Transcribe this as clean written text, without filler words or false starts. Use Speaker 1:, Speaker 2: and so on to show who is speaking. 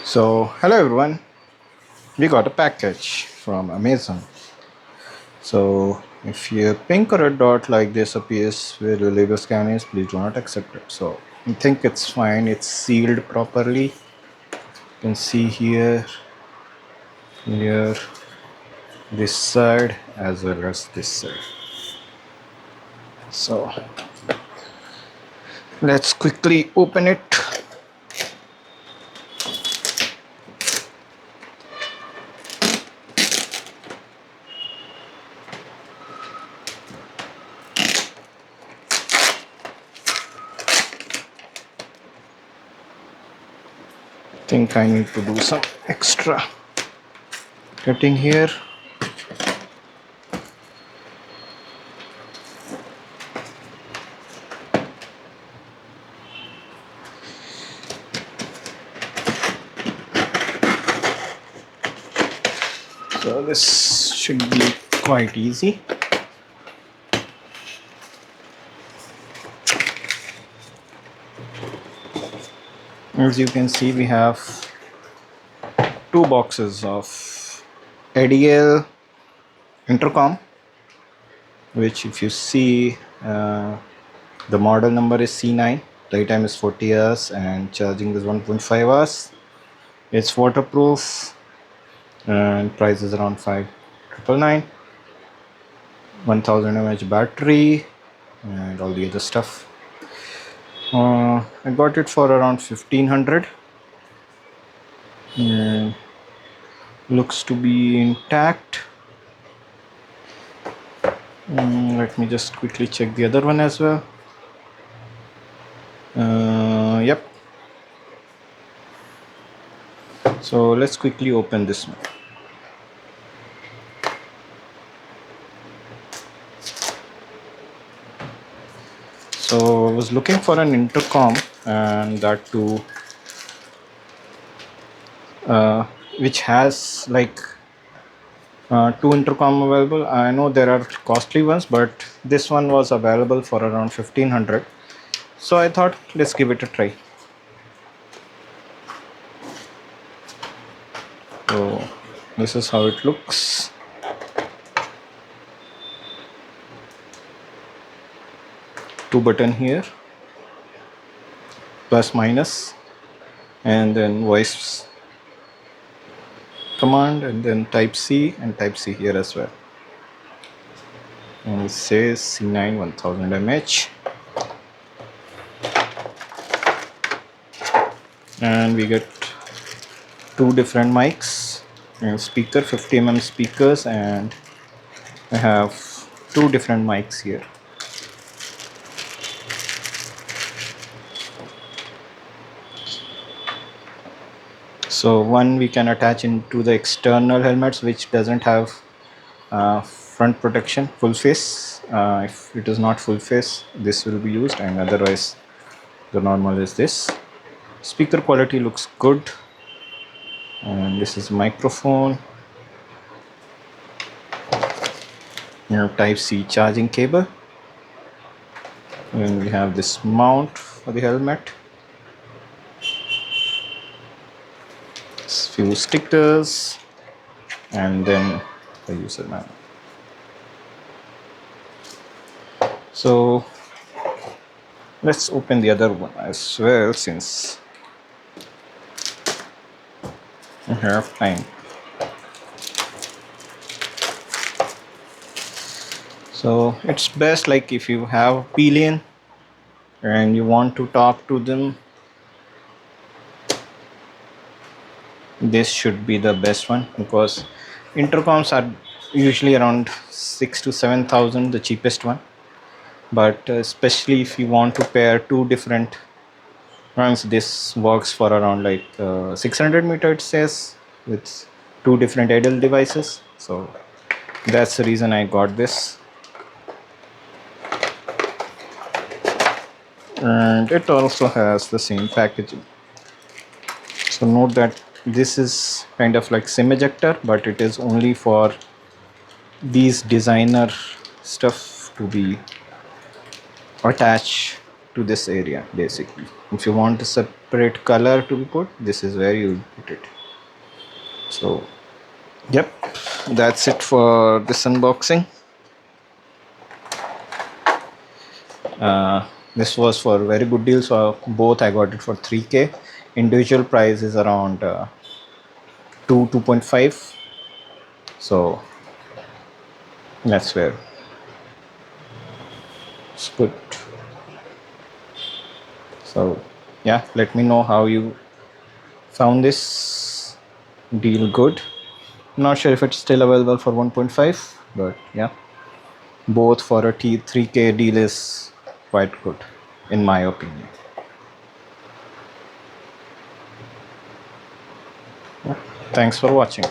Speaker 1: So, hello everyone. We got a package from Amazon. So, if a pink or red dot like this appears where your label scan is, please do not accept it. So, I think it's fine. It's sealed properly. You can see here, this side as well as this side. So, let's quickly open it. I think I need to do some extra cutting here. So this should be quite easy. As you can see, we have two boxes of EDYELL Intercom, which if you see, the model number is C9, playtime is 40 hours and charging is 1.5 hours. It's waterproof and price is around 5,999, 1000 mAh battery and all the other stuff. I got it for around 1500. Looks to be intact. Let me just quickly check the other one as well. Yep. So let's quickly open this one. So I was looking for an intercom, and that too which has like two intercom available. I know there are costly ones, but this one was available for around 1500. So I thought let's give it a try. So this is how it looks. Two button here, plus minus, and then voice command, and then type C and type C here as well. And it says C9 1000 mAh. And we get two different mics and speaker, 50 mm speakers, and I have two different mics here. So one we can attach into the external helmets which doesn't have front protection, full face. If it is not full face, this will be used, and otherwise the normal is this. Speaker quality looks good, and this is microphone. You have type C charging cable, and we have this mount for the helmet, few stickers, and then the user manual. So let's open the other one as well, since I have time. So it's best like if you have P-Lane and you want to talk to them, this should be the best one, because intercoms are usually around 6 to 7,000, the cheapest one. But especially if you want to pair two different runs, this works for around like 600 meter, it says, with two different EDYELL devices. So that's the reason I got this. And it also has the same packaging. So note that this is kind of like SIM ejector, but it is only for these designer stuff to be attached to this area. Basically, if you want a separate color to be put, this is where you put it. So yep, that's it for this unboxing. This was for very good deal, so both I got it for 3K. Individual price is around 2.5. So that's where it's good. So yeah, let me know how you found this deal good. I'm not sure if it's still available for 1.5, but yeah, both for a 3K deal is quite good in my opinion. Thanks for watching.